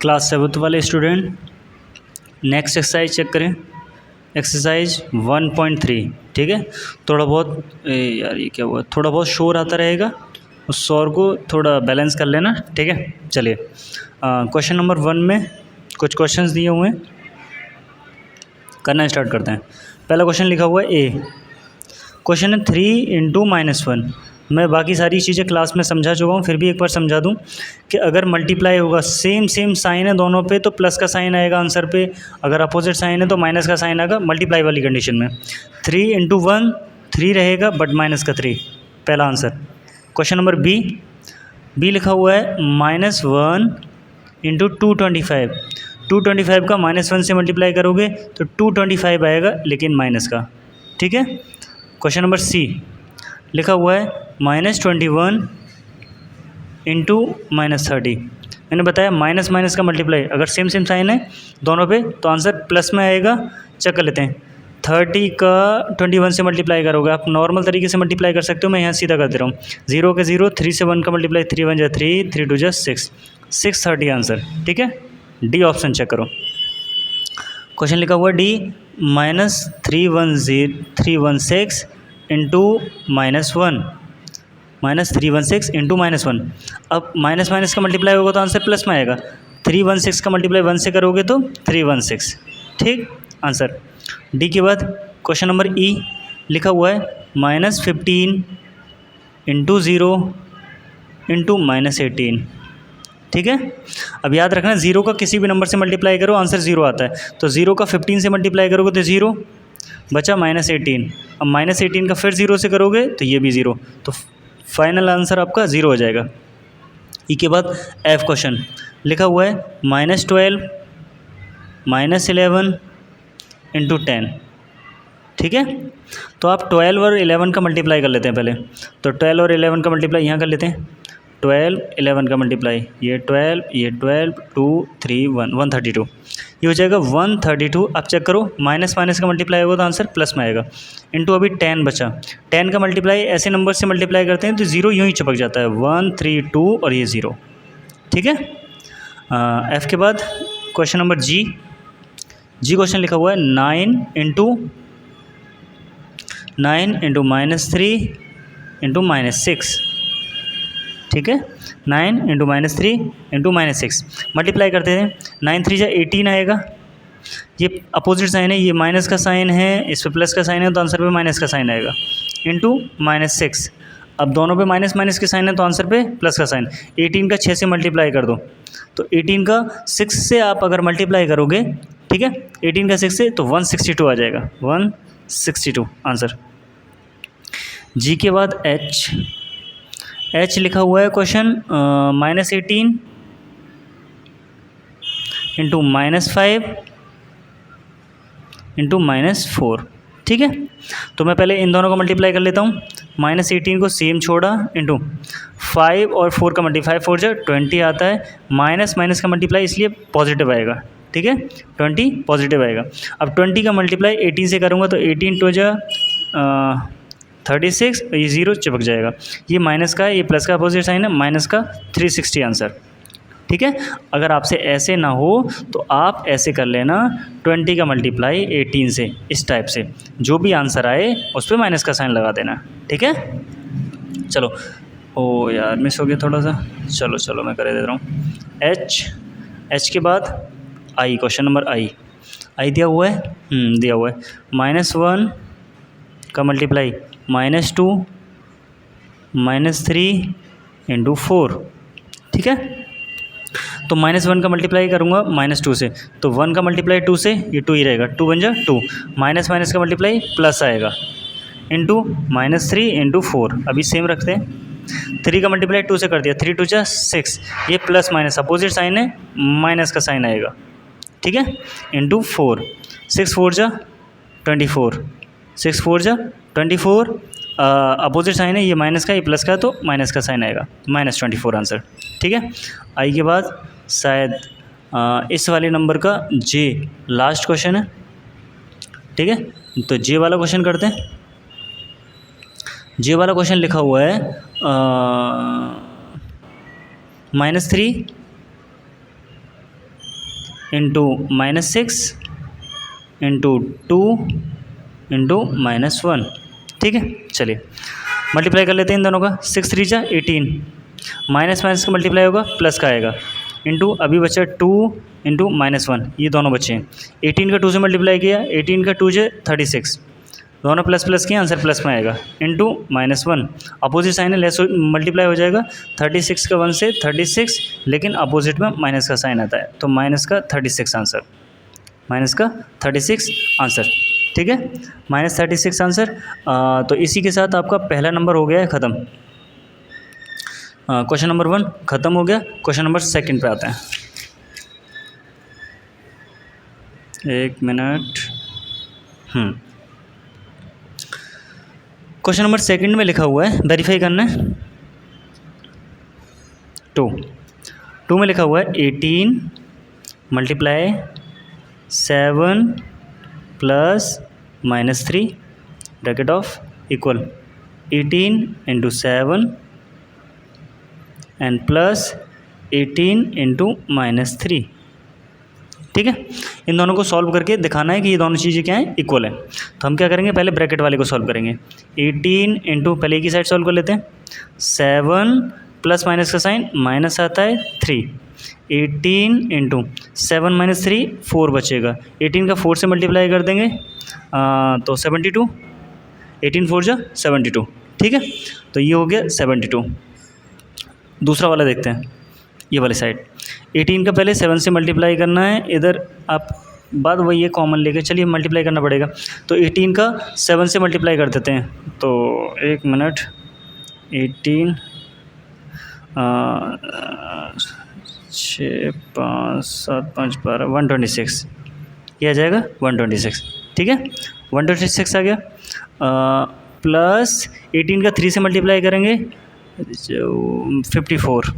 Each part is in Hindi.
क्लास 7th वाले स्टूडेंट नेक्स्ट एक्सरसाइज चेक करें। एक्सरसाइज 1.3, ठीक है। थोड़ा बहुत यार ये क्या हुआ, थोड़ा बहुत शोर आता रहेगा, उस शोर को थोड़ा बैलेंस कर लेना, ठीक है। चलिए क्वेश्चन नंबर 1 में कुछ क्वेश्चंस दिए हुए हैं, करना स्टार्ट करते हैं। पहला क्वेश्चन लिखा हुआ है ए। क्वेश्चन है 3 × -1। मैं बाकी सारी चीज़ें क्लास में समझा चुका हूँ, फिर भी एक बार समझा दूँ कि अगर मल्टीप्लाई होगा, सेम साइन है दोनों पे, तो प्लस का साइन आएगा आंसर पे। अगर अपोजिट साइन है तो माइनस का साइन आएगा मल्टीप्लाई वाली कंडीशन में। 3 × 1 3 रहेगा, बट माइनस का 3, पहला आंसर। क्वेश्चन नंबर बी लिखा हुआ है -1 × 225। 225 का -1 से मल्टीप्लाई करोगे तो 225 आएगा, लेकिन माइनस का, ठीक है। क्वेश्चन नंबर सी लिखा हुआ है -21 × -30। मैंने बताया माइनस माइनस का मल्टीप्लाई, अगर सेम साइन है दोनों पे तो आंसर प्लस में आएगा। चेक कर लेते हैं। 30 का 21 से मल्टीप्लाई करोगे, आप नॉर्मल तरीके से मल्टीप्लाई कर सकते हो, मैं यहाँ सीधा कर दे रहा हूँ। 0 के 0, 3 से 1 का मल्टीप्लाई, 3 1 = 3, 3 2 = 6, 630 आंसर, ठीक है। डी ऑप्शन चेक करो। क्वेश्चन लिखा हुआ डी -316 × -1, -316 × -1। अब माइनस माइनस का मल्टीप्लाई होगा तो आंसर प्लस में आएगा। 316 का मल्टीप्लाई 1 से करोगे तो 316, ठीक आंसर। डी के बाद क्वेश्चन नंबर ई लिखा हुआ है -15 × 0 × -18, ठीक है। अब याद रखना, 0 का किसी भी नंबर से मल्टीप्लाई करो आंसर 0 आता है, तो 0 का 15 से मल्टीप्लाई करोगे तो 0 बचा, -18। अब -18 का फिर 0 से करोगे तो ये भी 0, तो फाइनल आंसर आपका 0 हो जाएगा। ई के बाद एफ क्वेश्चन लिखा हुआ है -12 -11 × 10, ठीक है। तो आप 12 और 11 का मल्टीप्लाई कर लेते हैं पहले, तो 12 और 11 का मल्टीप्लाई यहाँ कर लेते हैं। 12 11 का मल्टीप्लाई, ये 12 2 3 1 132, ये हो जाएगा 132। अब चेक करो, माइनस माइनस का मल्टीप्लाई होगा तो आंसर प्लस में आएगा। इनटू अभी 10 बचा, 10 का मल्टीप्लाई ऐसे नंबर से मल्टीप्लाई करते हैं तो 0 यूँ ही चिपक जाता है, 1 3 2 और ये 0, ठीक है। एफ के बाद क्वेश्चन नंबर जी क्वेश्चन लिखा हुआ है 9 × -3 × -6, ठीक है। 9 × -3 × -6 मल्टीप्लाई करते हैं। 9 3 = 18 आएगा, ये अपोजिट साइन है, ये माइनस का साइन है, इस पर प्लस का साइन है, तो आंसर पे माइनस का साइन आएगा, इंटू -6। अब दोनों पे माइनस माइनस के साइन है तो आंसर पे प्लस का साइन। 18 का 6 से मल्टीप्लाई कर दो, तो 18 का 6 से आप अगर मल्टीप्लाई करोगे, ठीक है, 18 का 6 से तो 162 आ जाएगा, 162 आंसर। जी के बाद एच लिखा हुआ है क्वेश्चन -18 × -5 × -4, ठीक है। तो मैं पहले इन दोनों का मल्टीप्लाई कर लेता हूँ। -18 को सेम छोड़ा, इंटू 5 और 4 का मल्टीप्लाई, 4 × 20 आता है, माइनस माइनस का मल्टीप्लाई इसलिए पॉजिटिव आएगा, ठीक है, 20 पॉजिटिव आएगा। अब 20 का मल्टीप्लाई 18 से करूँगा तो 18 2 × 36, ये 0 चिपक जाएगा, ये माइनस का है, ये प्लस का अपोजिट साइन है, माइनस का 360 आंसर, ठीक है। अगर आपसे ऐसे ना हो तो आप ऐसे कर लेना, 20 का मल्टीप्लाई 18 से, इस टाइप से, जो भी आंसर आए उस पर माइनस का साइन लगा देना, ठीक है। चलो, ओ यार मिस हो गया थोड़ा सा, चलो मैं कर दे रहा हूँ। एच के बाद आई, क्वेश्चन नंबर आई दिया हुआ है, दिया हुआ है -1 का मल्टीप्लाई -2 -3 × 4, ठीक है। तो -1 का मल्टीप्लाई करूँगा -2 से, तो 1 का मल्टीप्लाई 2 से, ये 2 ही रहेगा, 2 बन जा 2, माइनस माइनस का मल्टीप्लाई प्लस आएगा, इंटू -3 × 4, अभी सेम रखते हैं। 3 का मल्टीप्लाई 2 से कर दिया, 3 2 = 6, ये प्लस माइनस अपोजिट साइन है, माइनस का साइन आएगा, ठीक है, इंटू 4, 6 4 = 24, 6 4 = 24, अपोजिट साइन है, ये माइनस का, ये प्लस का, तो माइनस का साइन आएगा, -24 आंसर, ठीक है। आई के बाद शायद इस वाले नंबर का जे लास्ट क्वेश्चन है, ठीक है। तो जे वाला क्वेश्चन करते हैं। जे वाला क्वेश्चन लिखा हुआ है -3 इंटू -6 इंटू 2 इंटू -1, ठीक है। चलिए मल्टीप्लाई कर लेते हैं इन दोनों का, 6 3 जा 18, माइनस माइनस का मल्टीप्लाई होगा प्लस का आएगा, इंटू अभी बचा 2 इंटू -1, ये दोनों बचे हैं। 18 का 2 से मल्टीप्लाई किया, 18 का 2 से 36, दोनों प्लस प्लस किया, आंसर प्लस में आएगा, इंटू -1, अपोजिट साइन है, लेस मल्टीप्लाई हो जाएगा। 36 का 1 से 36, लेकिन अपोजिट में माइनस का साइन आता है, तो माइनस का 36 आंसर, माइनस का 36 आंसर, ठीक है, -36 आंसर। तो इसी के साथ आपका पहला नंबर हो गया है ख़त्म। क्वेश्चन नंबर 1 ख़त्म हो गया। क्वेश्चन नंबर 2 पे आते हैं, एक मिनट। क्वेश्चन नंबर 2 में लिखा हुआ है, वेरीफाई करना है, 2 में लिखा हुआ है 18 multiply 7 plus -3 bracket of equal 18 into 7 and plus 18 into -3, ठीक है। इन दोनों को सॉल्व करके दिखाना है कि ये दोनों चीज़ें क्या हैं, इक्वल है। तो हम क्या करेंगे, पहले ब्रैकेट वाले को सॉल्व करेंगे। 18 इंटू, पहले एक ही साइड सॉल्व कर लेते हैं, 7 प्लस माइनस का साइन माइनस आता है 3, 18 इंटू 7 - 3 4 बचेगा, 18 का 4 से मल्टीप्लाई कर देंगे तो 72, 18 4 जा 72, ठीक है। तो ये हो गया 72। दूसरा वाला देखते हैं, ये वाली साइड 18 का पहले 7 से मल्टीप्लाई करना है, इधर आप बात वही है, कॉमन लेके चलिए मल्टीप्लाई करना पड़ेगा। तो 18 का 7 से मल्टीप्लाई कर देते हैं, तो एक मिनट, 18 6 5 7 5 12 126, ये आ जाएगा 126, ठीक है, 126 आ गया। प्लस 18 का 3 से मल्टीप्लाई करेंगे 54,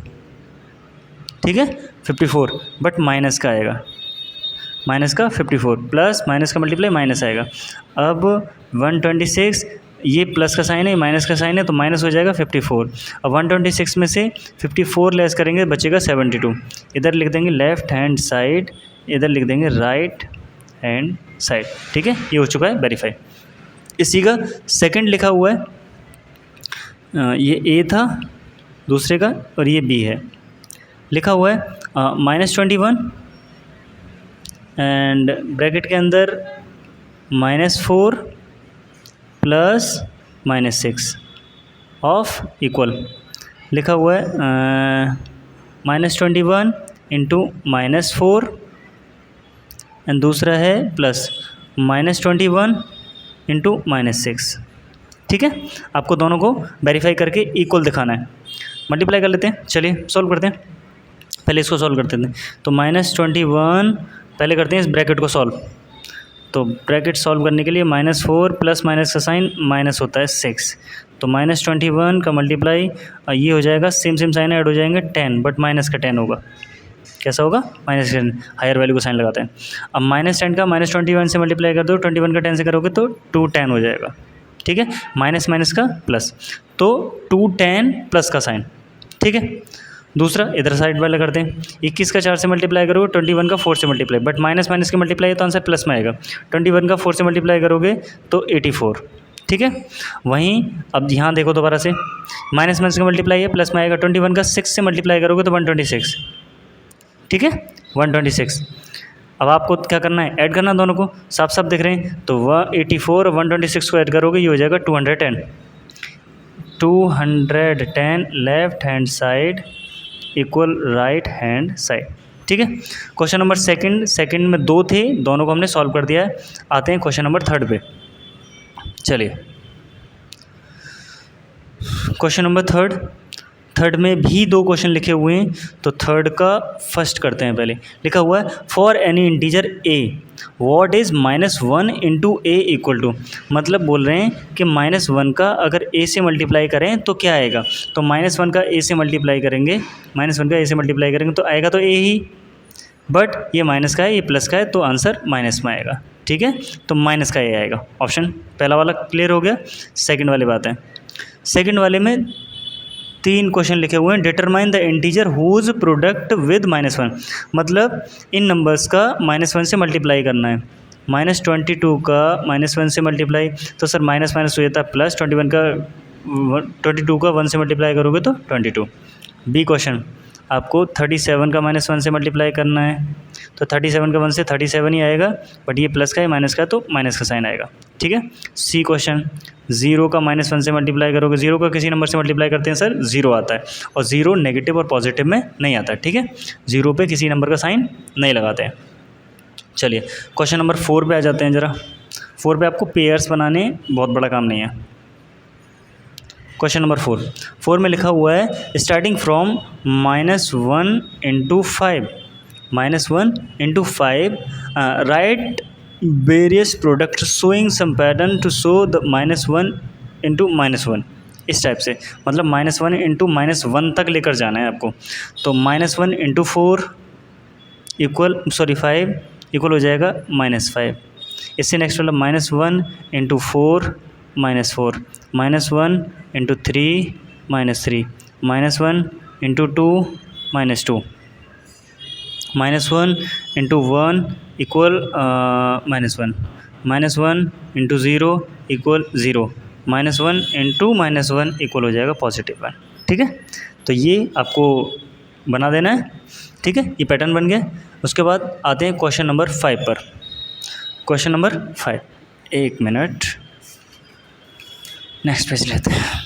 ठीक है, 54, बट माइनस का आएगा, माइनस का 54, प्लस माइनस का मल्टीप्लाई माइनस आएगा। अब 126, ये प्लस का साइन है, माइनस का साइन है, तो माइनस हो जाएगा 54। अब 126 में से 54 लेस करेंगे, बचेगा 72, इधर लिख देंगे लेफ़्ट हैंड साइड, इधर लिख देंगे राइट हैंड साइड, ठीक है। ये हो चुका है वेरीफाई। इसी का सेकंड लिखा हुआ है, ये ए था दूसरे का और ये बी है, लिखा हुआ है -21 एंड ब्रैकेट के अंदर -4 प्लस -6 ऑफ इक्वल, लिखा हुआ है -21 इंटू -4 एंड दूसरा है प्लस -21 इंटू -6, ठीक है। आपको दोनों को वेरीफाई करके इक्वल दिखाना है। मल्टीप्लाई कर लेते हैं, चलिए सॉल्व करते हैं, पहले इसको सॉल्व करते हैं। तो -21 पहले करते हैं इस ब्रैकेट को सॉल्व, तो ब्रैकेट सॉल्व करने के लिए -4 प्लस माइनस का साइन माइनस होता है 6, तो -21 का मल्टीप्लाई ये हो जाएगा, सेम साइन ऐड हो जाएंगे 10, बट माइनस का 10 होगा, कैसा होगा, -10, हायर वैल्यू को साइन लगाते हैं। अब -10 का -21 से मल्टीप्लाई कर दो, 21 का 10 से करोगे तो 210 हो जाएगा, ठीक है, माइनस माइनस का प्लस, तो 210 प्लस का साइन, ठीक है। दूसरा इधर साइड वाला करते हैं, 21 का 4 से मल्टीप्लाई करोगे, 21 का 4 से मल्टीप्लाई, बट माइनस माइनस के मल्टीप्लाई है तो आंसर प्लस में आएगा, 21 का 4 से मल्टीप्लाई करोगे तो 84, ठीक है। वहीं अब यहाँ देखो दोबारा से, माइनस माइनस का मल्टीप्लाई है प्लस में आएगा, 21 का 6 से मल्टीप्लाई करोगे तो 126, ठीक है, 126। अब आपको क्या करना है, ऐड करना दोनों को, साफ साफ दिख रहे हैं, तो 84 और 126 को ऐड करोगे, ये हो जाएगा 210 left hand side equal right hand side, ठीक है। क्वेश्चन नंबर सेकंड में 2 थे, दोनों को हमने सॉल्व कर दिया है। आते हैं क्वेश्चन नंबर 3 पे, चलिए क्वेश्चन नंबर थर्ड में भी 2 क्वेश्चन लिखे हुए हैं, तो थर्ड का फर्स्ट करते हैं। पहले लिखा हुआ है for any integer a what is -1 into a equal to, मतलब बोल रहे हैं कि -1 का अगर a से मल्टीप्लाई करें तो क्या आएगा, तो -1 का a से मल्टीप्लाई करेंगे, तो आएगा तो a ही, बट ये माइनस का है, ये प्लस का है, तो आंसर माइनस में आएगा, ठीक है, तो माइनस का a आएगा। ऑप्शन पहला वाला क्लियर हो गया। सेकंड वाली बात है, सेकंड वाले में 3 क्वेश्चन लिखे हुए हैं। Determine the integer whose product with -1, मतलब इन नंबर्स का -1 से मल्टीप्लाई करना है। -22 का -1 से मल्टीप्लाई, तो सर माइनस माइनस हो जाता है प्लस, 22 का 1 से मल्टीप्लाई करोगे तो 22। बी क्वेश्चन, आपको 37 का -1 से मल्टीप्लाई करना है, तो 37 का 1 से 37 ही आएगा, बट ये प्लस का है माइनस का, तो माइनस का साइन आएगा, ठीक है। सी क्वेश्चन, 0 का -1 से मल्टीप्लाई करोगे, 0 का किसी नंबर से मल्टीप्लाई करते हैं सर 0 आता है, और 0 नेगेटिव और पॉजिटिव में नहीं आता, ठीक है। 0 पे किसी नंबर का साइन नहीं लगाते हैं। चलिए क्वेश्चन नंबर 4 पे आ जाते हैं ज़रा। 4 पे आपको पेयर्स बनाने बहुत बड़ा काम नहीं है। क्वेश्चन नंबर 4 में लिखा हुआ है starting from -1 × 5, -1 × 5 right various product showing some pattern to show the -1 × -1, इस टाइप से, मतलब -1 × -1 तक लेकर जाना है आपको। तो -1 × 4 इक्वल 5 इक्वल हो जाएगा -5। इससे नेक्स्ट वाला -1 × 4 -4, -1 × 3 -3, -1 × 2 -2, -1 × 1 इक्वल -1, -1 × 0 इक्वल 0, -1 × -1 इक्वल हो जाएगा +1, ठीक है। तो ये आपको बना देना है, ठीक है, ये पैटर्न बन गया। उसके बाद आते हैं क्वेश्चन नंबर 5 पर। क्वेश्चन नंबर 5, एक मिनट, नेक्स्ट पेज लेते हैं।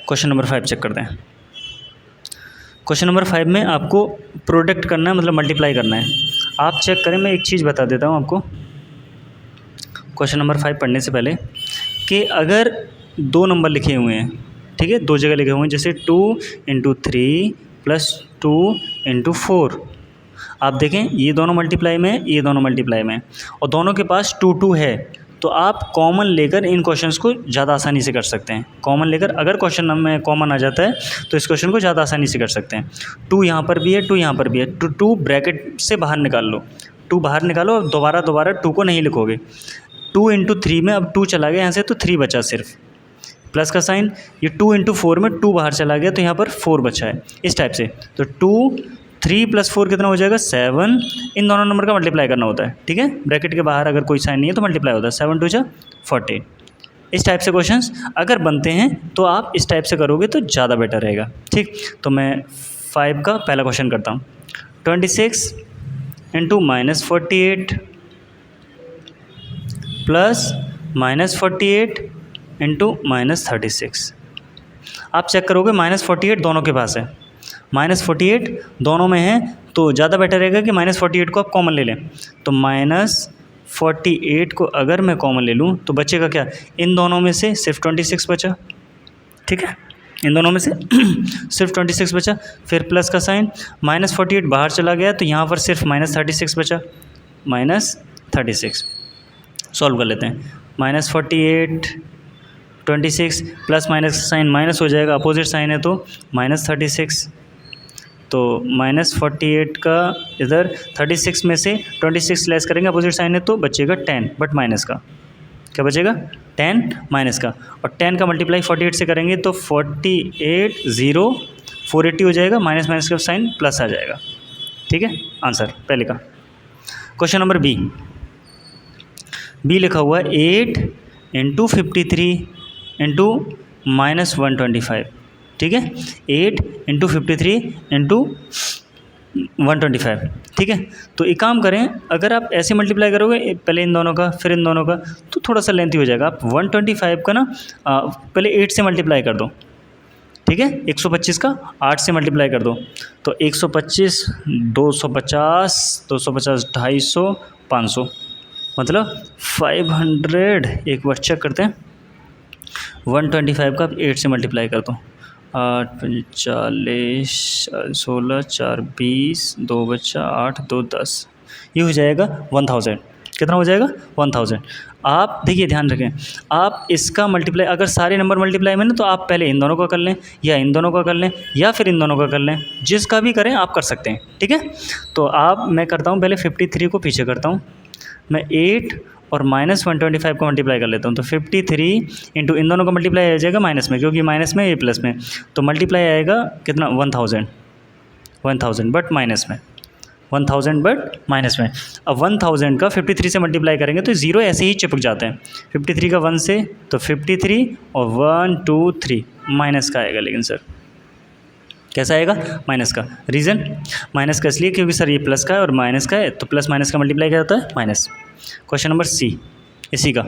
क्वेश्चन नंबर 5 चेक करते हैं। क्वेश्चन नंबर 5 में आपको प्रोडक्ट करना है, मतलब मल्टीप्लाई करना है। आप चेक करें, मैं एक चीज़ बता देता हूँ आपको क्वेश्चन नंबर 5 पढ़ने से पहले, कि अगर 2 नंबर लिखे हुए हैं, ठीक है, 2 जगह लिखे हुए हैं, जैसे 2 × 3 + 2 × 4, आप देखें ये दोनों मल्टीप्लाई में, ये दोनों मल्टीप्लाई में, और दोनों के पास 2 2 है, तो आप कॉमन लेकर इन क्वेश्चंस को ज़्यादा आसानी से कर सकते हैं। कॉमन लेकर अगर क्वेश्चन में कॉमन आ जाता है तो इस क्वेश्चन को ज़्यादा आसानी से कर सकते हैं। 2 यहाँ पर भी है, 2 यहाँ पर भी है, तो 2 ब्रैकेट से बाहर निकाल लो, 2 बाहर निकालो, और दोबारा 2 को नहीं लिखोगे। 2 × 3 में अब 2 चला गया यहाँ से, तो 3 बचा सिर्फ, प्लस का साइन। ये 2 × 4 में 2 बाहर चला गया, तो यहाँ पर 4 बचा है, इस टाइप से। तो 2, 3 + 4 कितना हो जाएगा 7। इन दोनों नंबर का मल्टीप्लाई करना होता है, ठीक है, ब्रैकेट के बाहर अगर कोई साइन नहीं है तो मल्टीप्लाई होता है, 7 × 2 = 40। इस टाइप से क्वेश्चंस अगर बनते हैं तो आप इस टाइप से करोगे तो ज़्यादा बेटर रहेगा, ठीक। तो मैं 5 का पहला क्वेश्चन करता हूँ। 26 × -48 प्लस -48 × -36। आप चेक करोगे -48 दोनों के पास है, -48 दोनों में है, तो ज़्यादा बेटर रहेगा कि -48 को आप कॉमन ले लें। तो -48 को अगर मैं कॉमन ले लूँ तो बचेगा क्या, इन दोनों में से सिर्फ 26 बचा, ठीक है, इन दोनों में से सिर्फ 26 बचा। फिर प्लस का साइन, -48 बाहर चला गया, तो यहाँ पर सिर्फ -36 बचा, -36। सॉल्व कर लेते हैं। -48 26 प्लस माइनस का साइन माइनस हो जाएगा, अपोजिट साइन है तो -36। तो -48 का इधर 36 में से 26 लेस करेंगे, अपोजिट साइन है तो बचेगा 10, बट माइनस का क्या बचेगा 10 माइनस का, और 10 का मल्टीप्लाई 48 से करेंगे तो 48 0 480 हो जाएगा, माइनस माइनस का साइन प्लस आ जाएगा, ठीक है। आंसर पहले का। क्वेश्चन नंबर बी लिखा हुआ है 8 × 53 × -125, ठीक है, 8 × 53 × 125, ठीक है। तो एक काम करें, अगर आप ऐसे मल्टीप्लाई करोगे पहले इन दोनों का फिर इन दोनों का, तो थोड़ा सा लेंथी हो जाएगा। आप 125 का ना पहले 8 से मल्टीप्लाई कर दो, ठीक है, 125 का 8 से मल्टीप्लाई कर दो, तो 125 250 250 250 500, मतलब 500। एक बार चेक करते हैं, 125 का 8 से मल्टीप्लाई कर दो, 8 40 16 4 20 2 बचा 8 2 10, ये हो जाएगा 1000। कितना हो जाएगा 1000। आप देखिए ध्यान रखें, आप इसका मल्टीप्लाई अगर सारे नंबर मल्टीप्लाई में ना, तो आप पहले इन दोनों का कर लें, या इन दोनों का कर लें, या फिर इन दोनों का कर लें, जिसका भी करें आप कर सकते हैं, ठीक है। तो आप मैं करता हूँ पहले 53 को पीछे करता हूँ, मैं 8 और -125 को मल्टीप्लाई कर लेता हूँ, तो 53 इंटू इन दोनों का मल्टीप्लाई आ जाएगा माइनस में, क्योंकि माइनस में ये प्लस में, तो मल्टीप्लाई आएगा कितना 1000 बट माइनस में, 1000 बट माइनस में। अब 1000 का 53 से मल्टीप्लाई करेंगे तो जीरो ऐसे ही चिपक जाते हैं, 53 का 1 से, तो 53 और 1 2 3 माइनस का आएगा, लेकिन सर कैसा आएगा माइनस का। रीज़न माइनस का इसलिए क्योंकि सर ये प्लस का है और माइनस का है, तो प्लस माइनस का मल्टीप्लाई क्या होता है माइनस। क्वेश्चन नंबर सी, इसी का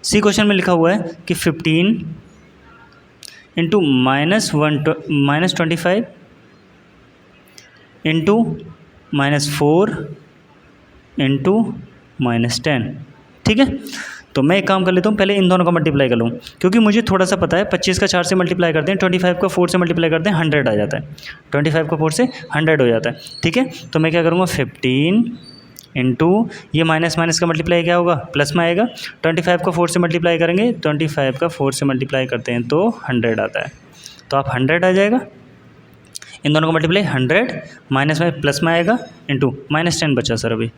सी क्वेश्चन में लिखा हुआ है कि 15 इंटू -25 इंटू -4 इंटू -10, ठीक है। तो मैं एक काम कर लेता हूँ, पहले इन दोनों का मल्टीप्लाई कर लूँ, क्योंकि मुझे थोड़ा सा पता है 25 का 4 से मल्टीप्लाई करते हैं, 25 का 4 से मल्टीप्लाई करते हैं, 100 आ जाता है, 25 का 4 से 100 हो जाता है, ठीक है। तो मैं क्या करूँगा 15 इंटू ये माइनस माइनस का मल्टीप्लाई क्या होगा प्लस में आएगा, 25 का 4 से मल्टीप्लाई करेंगे, 25 का 4 से मल्टीप्लाई करते हैं तो 100 आता है, तो आप 100 आ जाएगा। इन दोनों का मल्टीप्लाई 100 माइनस में प्लस में आएगा इंटू -10 बचा सर अभी,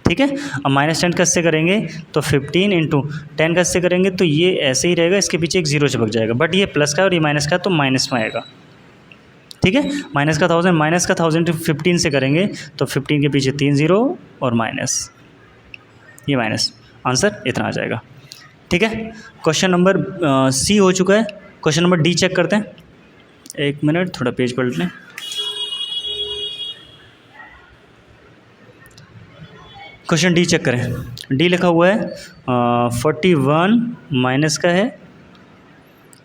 ठीक है। अब -10 कैसे करेंगे, तो 15 इंटू 10 कैसे करेंगे, तो ये ऐसे ही रहेगा, इसके पीछे एक जीरो चिपक जाएगा, बट ये प्लस का और ये माइनस का, तो माइनस में आएगा, ठीक है। माइनस का 1000 15 से करेंगे तो 15 के पीछे 3 जीरो और माइनस, ये माइनस, आंसर इतना आ जाएगा, ठीक है। क्वेश्चन नंबर सी हो चुका है। क्वेश्चन नंबर डी चेक करते हैं, एक मिनट थोड़ा पेज पलट लें। क्वेश्चन डी चेक करें, डी लिखा हुआ है 41 माइनस का है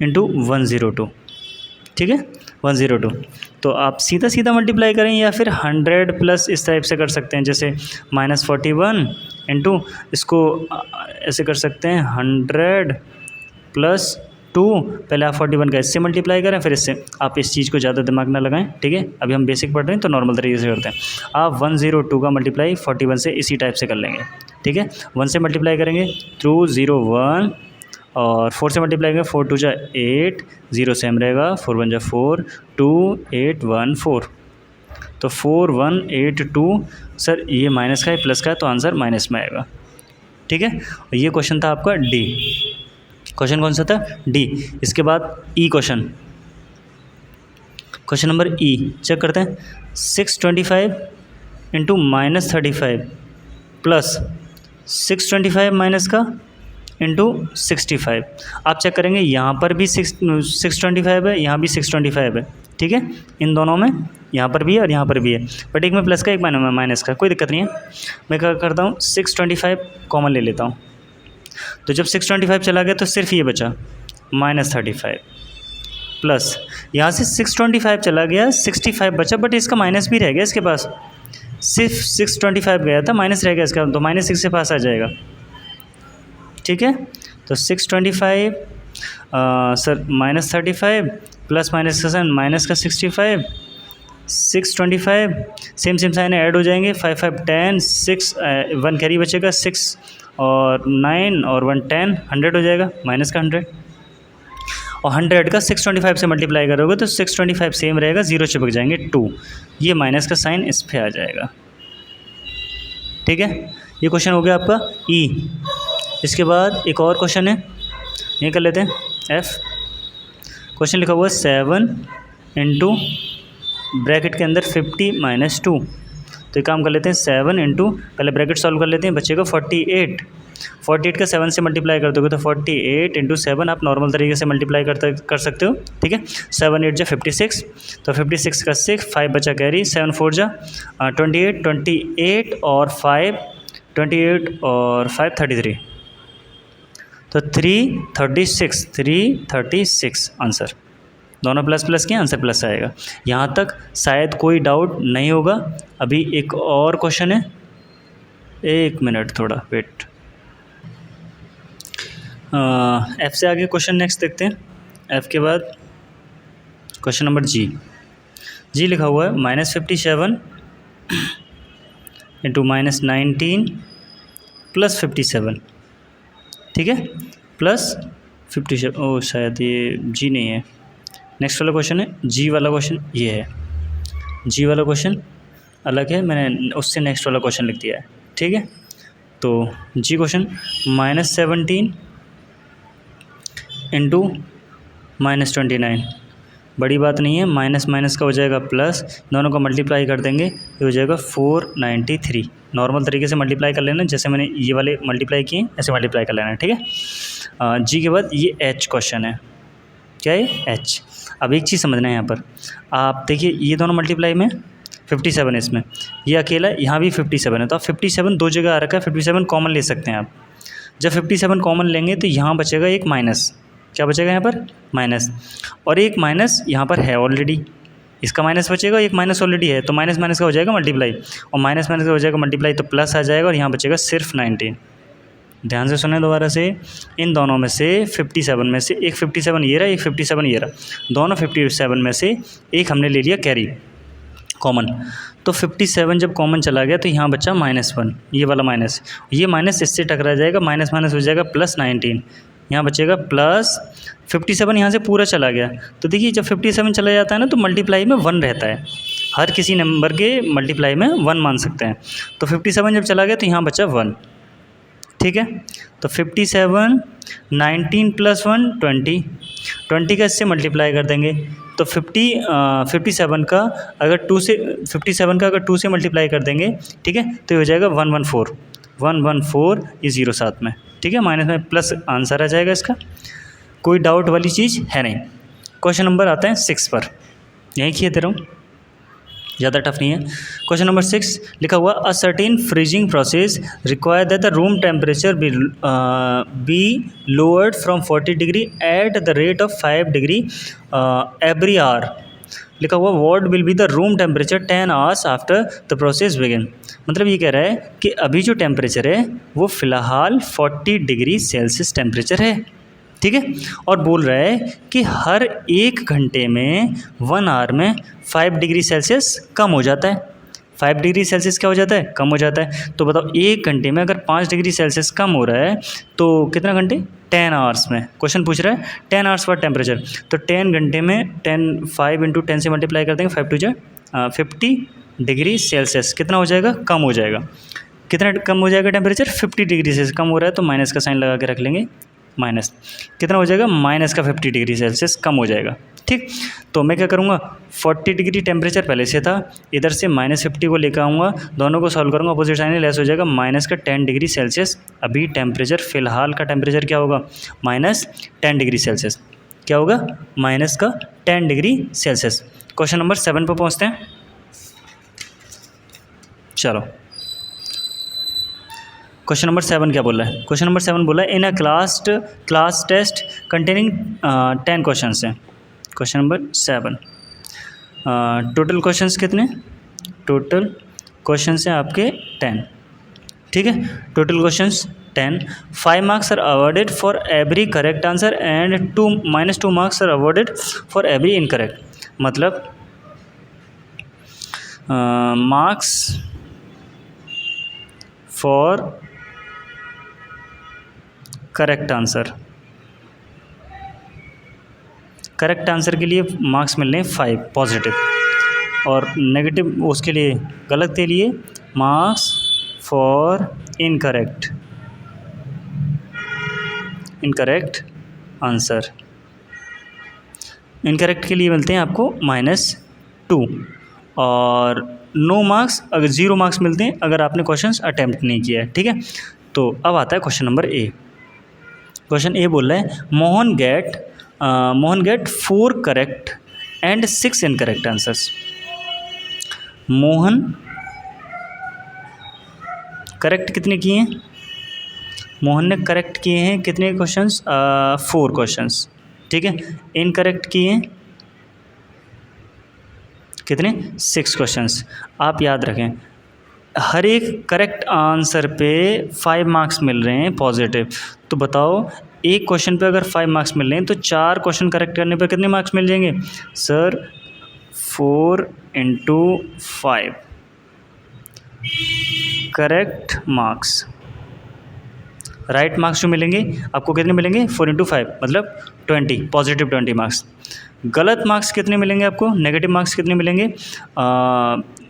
इंटू 102, ठीक है 102। तो आप सीधा सीधा मल्टीप्लाई करें या फिर 100 प्लस इस टाइप से कर सकते हैं, जैसे -41 इंटू इसको ऐसे कर सकते हैं 100 प्लस 2, पहले आप 41 का इससे मल्टीप्लाई करें, फिर इससे। आप इस चीज़ को ज़्यादा दिमाग ना लगाएं, ठीक है, अभी हम बेसिक पढ़ रहे हैं तो नॉर्मल तरीके से करते हैं। आप 102 का मल्टीप्लाई 41 से इसी टाइप से कर लेंगे, ठीक है। 1 से मल्टीप्लाई करेंगे थ्रू 01 और 4 से मल्टीप्लाई करेंगे 4 2 जा 8, 0 सेम रहेगा, 4 1 जा 4, 2 8 1 4, तो 4 1 8 2, सर ये माइनस का है प्लस का है, तो आंसर माइनस में आएगा, ठीक है। ये क्वेश्चन था आपका डी। क्वेश्चन कौन सा था डी। इसके बाद ई क्वेश्चन नंबर ई चेक करते हैं। 625 इंटू -35 प्लस 625 माइनस का इंटू 65। आप चेक करेंगे यहाँ पर भी 625 है, यहाँ भी 625 है, ठीक है। इन दोनों में यहाँ पर भी है और यहाँ पर भी है, बट एक में प्लस का एक में माइनस का, कोई दिक्कत नहीं है। मैं क्या करता हूँ 625 कॉमन ले लेता हूँ, तो जब 625 चला गया तो सिर्फ ये बचा -35 प्लस यहाँ से 625 चला गया 65 बचा, बट इसका माइनस भी रह गया, इसके पास सिर्फ 625 गया था, माइनस रह गया इसका, तो -6 से पास आ जाएगा, ठीक है। तो 625 सर -35 प्लस माइनस का माइनस का 65, 625 सेम साइन ऐड हो जाएंगे, 5 5 10, 6 1 कैरी बचेगा, 6 और 9 और 1 10, 100 हो जाएगा, माइनस का 100, और 100 का 625 से मल्टीप्लाई करोगे तो 625 सेम रहेगा, जीरो चिपक जाएंगे 2, ये माइनस का साइन इस पे आ जाएगा, ठीक है। ये क्वेश्चन हो गया आपका ई। इसके बाद एक और क्वेश्चन है, ये कर लेते हैं एफ। क्वेश्चन लिखा हुआ है 7 इंटू ब्रैकेट के अंदर 50 - 2, तो एक काम कर लेते हैं 7 इंटू, पहले ब्रैकेट सॉल्व कर लेते हैं, बचेगा 48। 48 का 7 से मल्टीप्लाई कर दोगे तो 48 इंटू 7 आप नॉर्मल तरीके से मल्टीप्लाई कर सकते हो, ठीक है। 7 8 जा 56, तो 56 का 6, 5 बचा कैरी, 7 4 जा 28, 28 और 5 28 और 5 33, तो 336 आंसर, दोनों प्लस प्लस के आंसर प्लस आएगा। यहाँ तक शायद कोई डाउट नहीं होगा। अभी एक और क्वेश्चन है, एक मिनट थोड़ा वेट। एफ से आगे क्वेश्चन नेक्स्ट देखते हैं। एफ के बाद क्वेश्चन नंबर जी लिखा हुआ है -57 इंटू -19 प्लस 57, ठीक है, प्लस 57। ओ शायद ये जी नहीं है, नेक्स्ट वाला क्वेश्चन है जी वाला क्वेश्चन, ये है जी वाला क्वेश्चन अलग है, मैंने उससे नेक्स्ट वाला क्वेश्चन लिख दिया है, ठीक है। तो जी क्वेश्चन -17 इंटू -29, बड़ी बात नहीं है, माइनस माइनस का हो जाएगा प्लस, दोनों को मल्टीप्लाई कर देंगे, ये हो जाएगा 493। नॉर्मल तरीके से मल्टीप्लाई कर लेना, जैसे मैंने ये वाले मल्टीप्लाई किए ऐसे मल्टीप्लाई कर लेना, ठीक है। जी के बाद ये एच क्वेश्चन है, क्या है एच। अब एक चीज़ समझना है यहाँ पर, आप देखिए ये दोनों मल्टीप्लाई में 57 है, इसमें ये अकेला, यहाँ भी 57 है, तो आप 57 दो जगह आ रखा है, 57 कॉमन ले सकते हैं आप। जब 57 कॉमन लेंगे तो यहाँ बचेगा एक माइनस, क्या बचेगा यहाँ पर माइनस, और एक माइनस यहाँ पर है ऑलरेडी, इसका माइनस बचेगा, एक माइनस ऑलरेडी है, तो माइनस माइनस का हो जाएगा मल्टीप्लाई, और माइनस माइनस का हो जाएगा मल्टीप्लाई, तो प्लस आ जाएगा और यहाँ बचेगा सिर्फ 19। ध्यान से सुने दोबारा से, इन दोनों में से 57 में से एक 57 ये रहा, एक 57 ये रहा, दोनों 57 में से एक हमने ले लिया कैरी कॉमन, तो 57 जब कॉमन चला गया तो यहाँ बचा -1, ये वाला माइनस, ये माइनस इससे टकरा जाएगा, माइनस माइनस हो जाएगा +19, यहाँ बचेगा प्लस 57, यहाँ से पूरा चला गया। तो देखिए जब 57 चला जाता है ना तो मल्टीप्लाई में 1 रहता है, हर किसी नंबर के मल्टीप्लाई में 1 मान सकते हैं, तो 57 जब चला गया तो यहाँ बचा 1, ठीक है। तो 57, 19 + 1 20, 20 का इससे मल्टीप्लाई कर देंगे, तो 57 का अगर 2 से 57 का अगर 2 से मल्टीप्लाई कर देंगे, ठीक है, तो ये हो जाएगा 114, ये 0 साथ में, ठीक है, माइनस में प्लस आंसर आ जाएगा इसका, कोई डाउट वाली चीज़ है नहीं। क्वेश्चन नंबर आता है 6 पर, यहीं किए दे रहा हूँ, ज़्यादा टफ नहीं है। क्वेश्चन नंबर 6 लिखा हुआ, a certain freezing process require that the room temperature be lowered from 40 degree at the rate of 5 degree every hour. लिखा हुआ what will be the room temperature 10 hours after the process begin. मतलब ये कह रहा है कि अभी जो टेम्परेचर है वो फ़िलहाल 40 डिग्री सेल्सियस टेम्परेचर है, ठीक है, और बोल रहा है कि हर 1 घंटे में 1 आवर में 5 डिग्री सेल्सियस कम हो जाता है। 5 डिग्री सेल्सियस क्या हो जाता है, कम हो जाता है। तो बताओ 1 घंटे में अगर 5 डिग्री सेल्सियस कम हो रहा है तो कितना घंटे, 10 आवर्स में। क्वेश्चन पूछ रहा है 10 आवर्स फॉर टेम्परेचर, तो 10 घंटे में 5 × 10 से मल्टीप्लाई कर देंगे, 5 × 2 = 50 डिग्री सेल्सियस कितना हो जाएगा, कम हो जाएगा। कितना कम हो जाएगा टेम्परेचर, 50 डिग्री सेल्सियस कम हो रहा है, तो माइनस का साइन लगा के रख लेंगे, माइनस कितना हो जाएगा, माइनस का 50 डिग्री सेल्सियस कम हो जाएगा, ठीक। तो मैं क्या करूँगा, 40 डिग्री टेम्परेचर पहले से था, इधर से -50 को लेकर आऊँगा, दोनों को सॉल्व करूँगा, अपोजिट साइन लेस हो जाएगा, माइनस का 10 डिग्री सेल्सियस। अभी टेम्परेचर फ़िलहाल का टेम्परेचर क्या होगा, -10 डिग्री सेल्सियस, क्या होगा, माइनस का 10 डिग्री सेल्सियस। क्वेश्चन नंबर 7 पर पहुँचते हैं, चलो। क्वेश्चन नंबर 7 क्या बोला है, क्वेश्चन नंबर 7 बोला है in a class test containing 10 question हैं। क्वेश्चन नंबर 7, टोटल क्वेश्चंस कितने, टोटल क्वेश्चंस हैं आपके 10, ठीक है, total questions 10। 5 marks are awarded for every correct answer and -2 marks are awarded for every incorrect. मतलब मार्क्स फॉर करेक्ट आंसर के लिए मार्क्स मिल रहे हैं 5 पॉजिटिव, और नेगेटिव उसके लिए गलत के लिए marks for incorrect answer, incorrect के लिए मिलते हैं आपको -2, और नो मार्क्स, अगर 0 मार्क्स मिलते हैं अगर आपने क्वेश्चंस अटैम्प्ट नहीं किया है, ठीक है। तो अब आता है question number A. Question A बोल रहा है Mohan get 4 correct and 6 incorrect answers. Mohan correct कितने किए हैं, मोहन ने करेक्ट किए हैं कितने क्वेश्चंस, 4 क्वेश्चंस, ठीक है। इनकरेक्ट किए हैं कितने, 6 क्वेश्चंस। आप याद रखें हर एक करेक्ट आंसर पे 5 मार्क्स मिल रहे हैं पॉजिटिव। तो बताओ एक क्वेश्चन पे अगर 5 मार्क्स मिल रहे हैं तो 4 क्वेश्चन करेक्ट करने पर कितने मार्क्स मिल जाएंगे sir, 4 × 5 correct marks. Right marks जो मिलेंगे आपको कितने मिलेंगे, 4 × 5 मतलब 20, पॉजिटिव 20 मार्क्स। गलत मार्क्स कितने मिलेंगे आपको, नेगेटिव मार्क्स कितने मिलेंगे,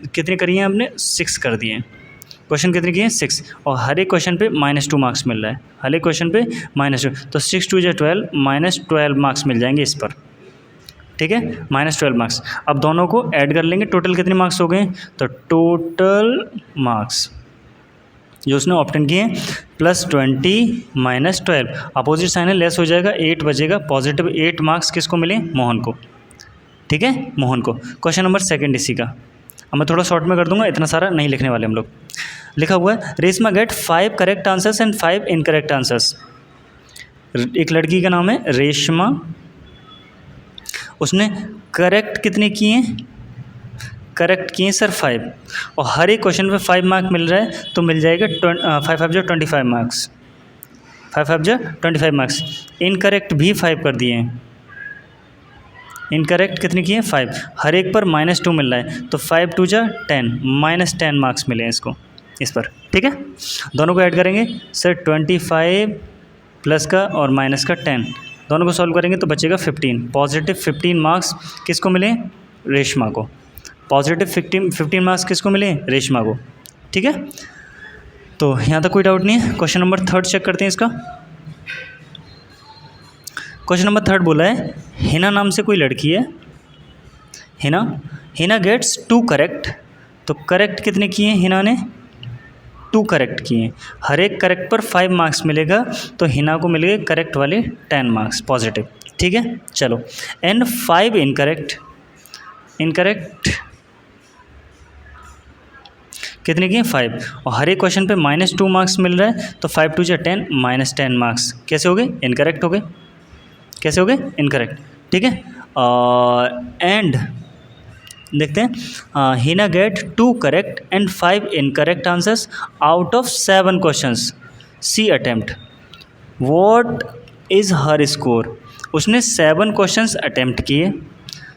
कितने करिए आपने, 6 कर दिए, क्वेश्चन कितने किए 6, और हर एक क्वेश्चन पे -2 मार्क्स मिल रहा है, हर एक क्वेश्चन पे -2, तो 6 2 × 12 -12 मार्क्स मिल जाएंगे इस पर, ठीक है, -12 मार्क्स। अब दोनों को ऐड कर लेंगे, टोटल कितने मार्क्स हो गए, तो टोटल मार्क्स जो उसने ऑप्टेन किए +20 -12, अपोजिट साइन है, लेस हो जाएगा, 8 बचेगा, पॉजिटिव 8 मार्क्स किसको मिले, मोहन को, ठीक है, मोहन को। क्वेश्चन नंबर 2 इसी का, अब मैं थोड़ा शॉर्ट में कर दूंगा, इतना सारा नहीं लिखने वाले हम लोग। लिखा हुआ है Reshma get 5 correct answers and 5 incorrect answers. एक लड़की का नाम है रेशमा, उसने करेक्ट कितने किए, करेक्ट किए सर 5, और हर एक क्वेश्चन पे 5 मार्क मिल रहा है, तो मिल जाएगा 5 5 जो 25 मार्क्स, 5 5 जो 25 मार्क्स। इनकरेक्ट भी 5 कर दिए हैं, इनकरेक्ट कितने किए 5, हर एक पर -2 मिल रहा है, तो 5 2 जा 10, -10 मार्क्स मिले हैं इसको, इस पर, ठीक है। दोनों को ऐड करेंगे सर, 25 प्लस का और माइनस का 10, दोनों को सॉल्व करेंगे तो बचेगा 15, पॉजिटिव 15 मार्क्स किसको मिले, रेशमा को, पॉजिटिव 15 मार्क्स किसको मिले, रेशमा को, ठीक है। तो यहाँ तक कोई डाउट नहीं है। क्वेश्चन नंबर 3 चेक करते हैं इसका। क्वेश्चन नंबर 3 बोला है हिना नाम से कोई लड़की है, हिना गेट्स 2 करेक्ट, तो करेक्ट कितने किए हिना ने, 2 करेक्ट किए, हर एक करेक्ट पर 5 मार्क्स मिलेगा, तो हिना को मिलेगा करेक्ट वाले 10 मार्क्स पॉजिटिव, ठीक है। चलो, एंड 5 इनकरेक्ट कितने किए 5, और हर एक क्वेश्चन पे -2 मार्क्स मिल रहा है, तो 5 2 × 10 -10 मार्क्स कैसे हो गए, इनकरेक्ट हो गए, कैसे हो गए, इनकरेक्ट, ठीक है। एंड देखते हैं, Hina get 2 correct and 5 incorrect answers out of 7 questions see attempt, what is her score. उसने 7 क्वेश्चंस अटेम्प्ट किए,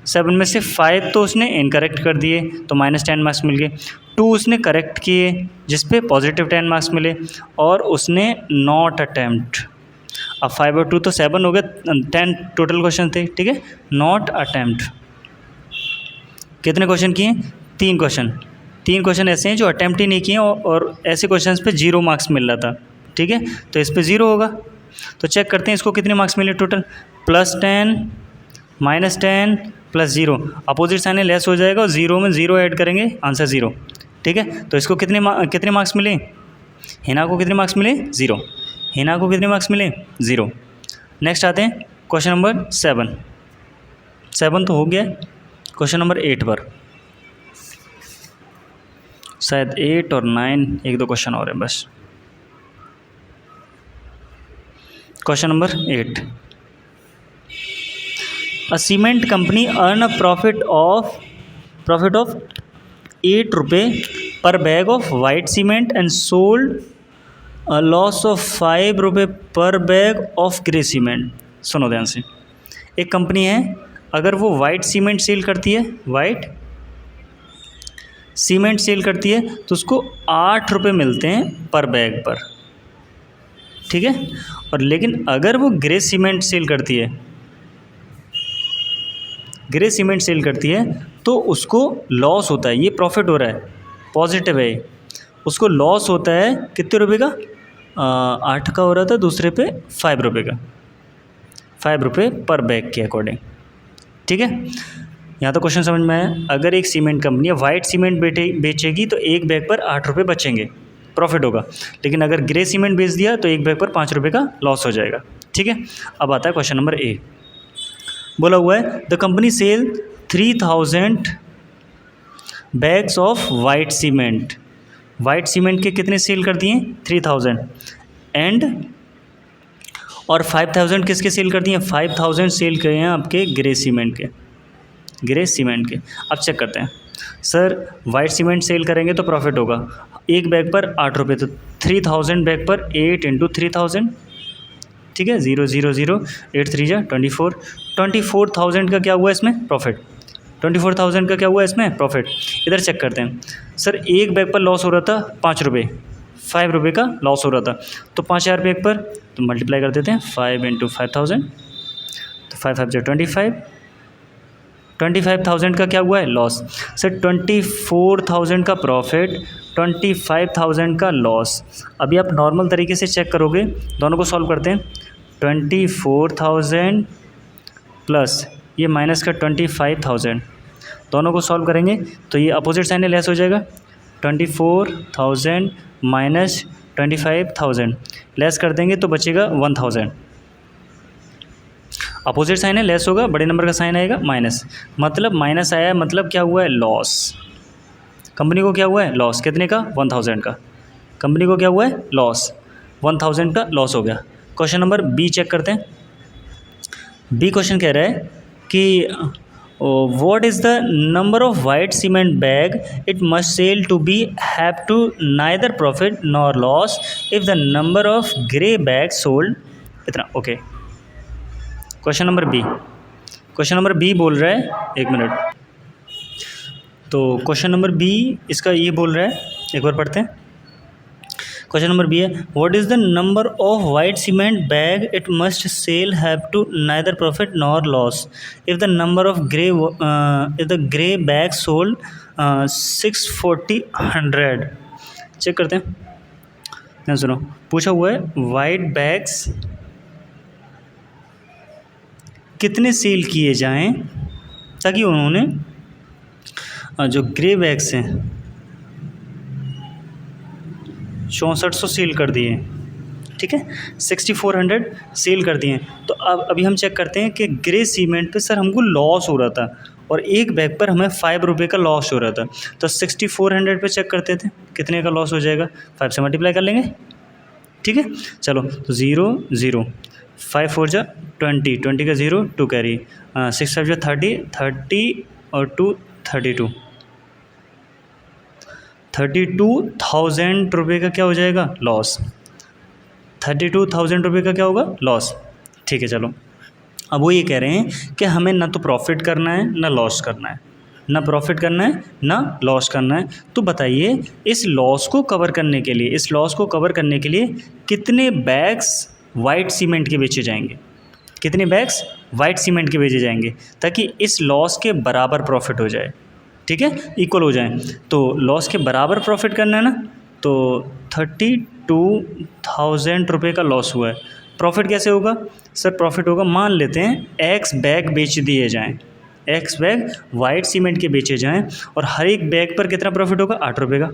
7 में से 5 तो उसने इनकरेक्ट कर दिए, तो -10 मार्क्स मिल गए, 2 उसने करेक्ट किए जिस पे पॉजिटिव 10 मार्क्स मिले, और उसने नॉट अटेम्प्ट, अब 5 और 2 तो 7 हो गए, 10 टोटल क्वेश्चन थे, ठीक है, नॉट अटेम्प्ट कितने क्वेश्चन किए, 3 क्वेश्चन ऐसे हैं जो अटेम्प्ट ही नहीं किए, और ऐसे क्वेश्चंस पे 0 मार्क्स मिल रहा था, ठीक है, तो इस पे 0 होगा। तो चेक करते हैं इसको कितने मार्क्स मिले टोटल, +10 -10 +0, अपोजिट साइन है, लेस हो जाएगा, और 0 में 0 ऐड करेंगे, आंसर 0, ठीक है। तो इसको कितने मार्क्स मिले, हिना को कितने मार्क्स मिले, 0, हिना को कितने मार्क्स मिले, 0। नेक्स्ट आते हैं क्वेश्चन नंबर 7 तो हो गया। क्वेश्चन नंबर 8 पर, शायद 8 और 9 एक दो क्वेश्चन और है बस। Question number 8, a cement company earn a profit of 8 रुपये पर bag of white cement and sold a loss of 5 रुपये पर बैग ऑफ ग्रे सीमेंट। सुनो ध्यान से, एक कंपनी है, अगर वो वाइट सीमेंट सेल करती है, वाइट सीमेंट सेल करती है, तो उसको 8 रुपये मिलते हैं पर बैग पर, ठीक है। और लेकिन अगर वो ग्रे सीमेंट सेल करती है, तो उसको लॉस होता है, ये प्रॉफिट हो रहा है, पॉजिटिव है, उसको लॉस होता है कितने रुपये का, 8 का हो रहा था, दूसरे पे 5 रुपये का, 5 रुपये पर बैग के अकॉर्डिंग, ठीक है। यहाँ तो क्वेश्चन समझ में आया। अगर एक सीमेंट कंपनी है वाइट सीमेंट बेचेगी, तो एक बैग पर 8 रुपये बचेंगे, प्रॉफिट होगा, लेकिन अगर ग्रे सीमेंट बेच दिया तो एक बैग पर 5 रुपये का लॉस हो जाएगा, ठीक है। अब आता है क्वेश्चन नंबर 8, बोला हुआ है the company sell 3000 bags of white cement, white cement के कितने सेल कर दिए, 3000, एंड और 5000 किसके सेल कर दिए, 5000 सेल करे हैं आपके ग्रे सीमेंट के, अब चेक करते हैं। सर वाइट सीमेंट सेल करेंगे तो प्रॉफिट होगा, एक बैग पर 8 रुपये, तो 3000 बैग पर 8 × 3000, ठीक है, 0 0 0 8 3 जा 24, 24,000 का क्या हुआ इसमें प्रॉफिट, 24,000 का क्या हुआ इसमें प्रॉफिट। इधर चेक करते हैं, सर एक बैग पर लॉस हो रहा था 5 रुपये, 5 रुपये का लॉस हो रहा था, तो 5000 बैग पर तो मल्टीप्लाई कर देते हैं, 5 × 5000, तो 5 5 जा 25,000 का क्या हुआ है लॉस। सर 24,000 का प्रॉफिट 25,000 का लॉस। अभी आप नॉर्मल तरीके से चेक करोगे, दोनों को सॉल्व करते हैं। 24,000 प्लस ये माइनस का 25,000, दोनों को सॉल्व करेंगे तो ये अपोजिट साइन है, लेस हो जाएगा। 24,000 माइनस 25,000 लेस कर देंगे तो बचेगा 1,000। अपोजिट साइन है, लेस होगा, बड़े नंबर का साइन आएगा माइनस, मतलब माइनस आया है, मतलब क्या हुआ है, लॉस। कंपनी को क्या हुआ है, लॉस। कितने का, 1,000 का। कंपनी को क्या हुआ है, लॉस, 1,000 का लॉस हो गया। क्वेश्चन नंबर बी चेक करते हैं। बी क्वेश्चन कह रहा है कि what is the number of white cement bag it must sell to be have to neither profit nor loss if the number of grey bags sold इतना। Okay, question number B, question number B बोल रहा है, एक मिनट। तो क्वेश्चन नंबर बी इसका ये बोल रहा है, एक बार पढ़ते हैं। क्वेश्चन नंबर बी है, what is the number of white cement bag it must sell have to neither profit nor loss if the number of grey bag sold 640 100। Check करते हैं, ध्यान सुनो। पूछा हुआ है वाइट बैग्स कितने सेल किए जाएं ताकि उन्होंने जो ग्रे बैग्स हैं 6400 सेल कर दिए, ठीक है, 6400 सेल कर दिए। तो अब अभी हम चेक करते हैं कि ग्रे सीमेंट पे सर हमको लॉस हो रहा था और एक बैग पर हमें 5 रुपये का लॉस हो रहा था। तो 6400 पे चेक करते थे कितने का लॉस हो जाएगा, 5 से मल्टीप्लाई कर लेंगे, ठीक है। चलो तो 0 0, 5 4 जा 20, 20 का 0 2 कैरी, 6 5 जा 30, 30 और 2 32, 32,000 रुपये का क्या हो जाएगा, लॉस। 32,000 रुपये का क्या होगा, लॉस, ठीक है। चलो अब वो ये कह रहे हैं कि हमें ना तो प्रॉफिट करना है ना लॉस करना है, ना प्रॉफिट करना है ना लॉस करना है। तो बताइए इस लॉस को कवर करने के लिए, इस लॉस को कवर करने के लिए कितने बैग्स वाइट सीमेंट के बेचे जाएंगे, कितने बैग्स वाइट सीमेंट के बेचे जाएंगे ताकि इस लॉस के बराबर प्रॉफिट हो जाए, ठीक है, इक्वल हो जाए। तो लॉस के बराबर प्रॉफिट करना है ना, तो 32,000 रुपये का लॉस हुआ है। प्रॉफिट कैसे होगा सर, प्रॉफिट होगा, मान लेते हैं x बैग बेच दिए जाएं, x बैग वाइट सीमेंट के बेचे जाएं और हर एक बैग पर कितना प्रॉफिट होगा, 8 रुपये का।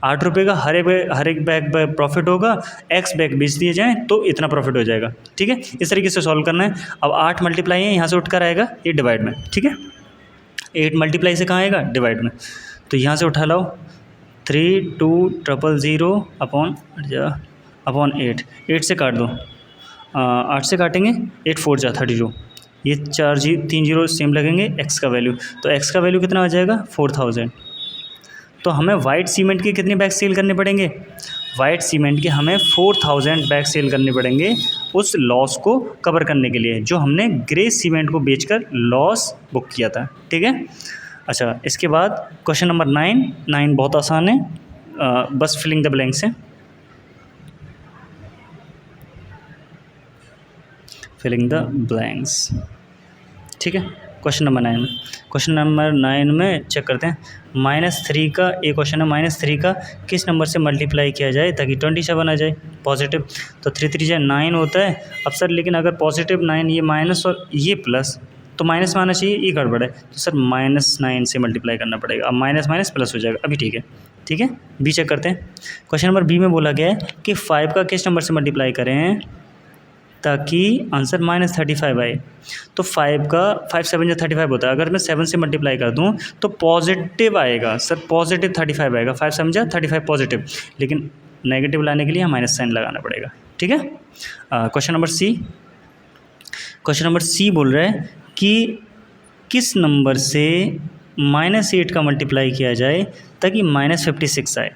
8 रुपये का हर एक बैग पर प्रॉफिट होगा, x बैग बेच दिए जाएं तो इतना प्रॉफिट हो जाएगा, ठीक है। इस तरीके से सॉल्व करना है। अब 8 मल्टीप्लाई है, यहाँ से उठकर आएगा ये डिवाइड में, ठीक है। 8 मल्टीप्लाई से कहाँ आएगा, डिवाइड में। तो यहाँ से उठा लाओ 32,000 अपॉन 8, 8 से काट दो, 8 से काटेंगे 8 4 जा 32, ये 3 जीरो सेम लगेंगे, x का वैल्यू, तो x का वैल्यू कितना आ जाएगा, 4000। तो हमें वाइट सीमेंट के कितने बैग सेल करने पड़ेंगे, वाइट सीमेंट के हमें 4000 बैग सेल करने पड़ेंगे उस लॉस को कवर करने के लिए जो हमने ग्रे सीमेंट को बेचकर लॉस बुक किया था, ठीक है। अच्छा, इसके बाद क्वेश्चन नंबर 9 बहुत आसान है, बस फिलिंग द ब्लैंक्स है, फिलिंग द ब्लैंक्स, ठीक है। क्वेश्चन नंबर 9, क्वेश्चन नंबर 9 में चेक करते हैं। -3 का एक क्वेश्चन है, -3 का किस नंबर से मल्टीप्लाई किया जाए ताकि 27 आ जाए पॉजिटिव। तो 3 3 जा 9 होता है। अब सर लेकिन अगर पॉजिटिव 9 ये माइनस और ये प्लस, तो माइनस में आना चाहिए, ये गड़बड़ है, तो सर -9 से मल्टीप्लाई करना पड़ेगा। अब माइनस माइनस प्लस हो जाएगा, अभी ठीक है, ठीक है। बी चेक करते हैं। क्वेश्चन नंबर बी में बोला गया है कि 5 का किस नंबर से मल्टीप्लाई करें ताकि आंसर -35 आए। तो 5 का 5 7 जा 35 होता है, अगर मैं 7 से मल्टीप्लाई कर दूं तो पॉजिटिव आएगा सर, पॉजिटिव 35 आएगा, 5 7 जा 35 पॉजिटिव, लेकिन नेगेटिव लाने के लिए माइनस साइन लगाना पड़ेगा, ठीक है। Question number C, question number C बोल रहा है कि किस नंबर से -8 का मल्टीप्लाई किया जाए ताकि -56 आए,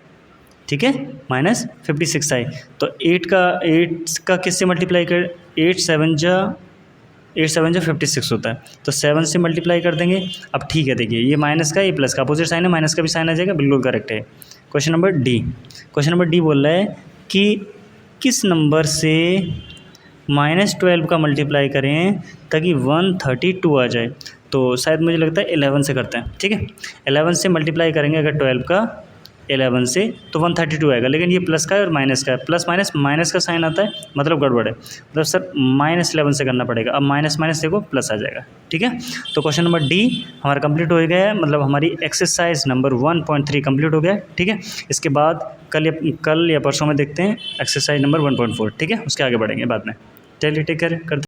ठीक है, -56 आए। तो 8 का किससे मल्टीप्लाई कर, 8 7 जा 56 होता है, तो 7 से मल्टीप्लाई कर देंगे। अब ठीक है, देखिए ये माइनस का ये प्लस का अपोजिट साइन है, माइनस का भी साइन आ जाएगा, बिल्कुल करेक्ट है। Question number D, question number D बोल रहा है कि किस नंबर से -12 का मल्टीप्लाई करें ताकि 132 आ जाए। तो शायद मुझे लगता है 11 से करते हैं, ठीक है। 11 से मल्टीप्लाई करेंगे अगर 12 का 11 से तो 132 आएगा, लेकिन ये प्लस का है और माइनस का है, प्लस माइनस का साइन आता है मतलब गड़बड़ है, मतलब सर -11 से करना पड़ेगा। अब माइनस माइनस देखो प्लस आ जाएगा, ठीक है। तो क्वेश्चन नंबर डी हमारा कंप्लीट हो गया है, मतलब हमारी एक्सरसाइज नंबर 1.3 कंप्लीट हो गया है, ठीक है। इसके बाद कल या परसों में देखते हैं एक्सरसाइज नंबर 1.4, ठीक है, उसके आगे बढ़ेंगे बाद में। चलिए टेक केयर करते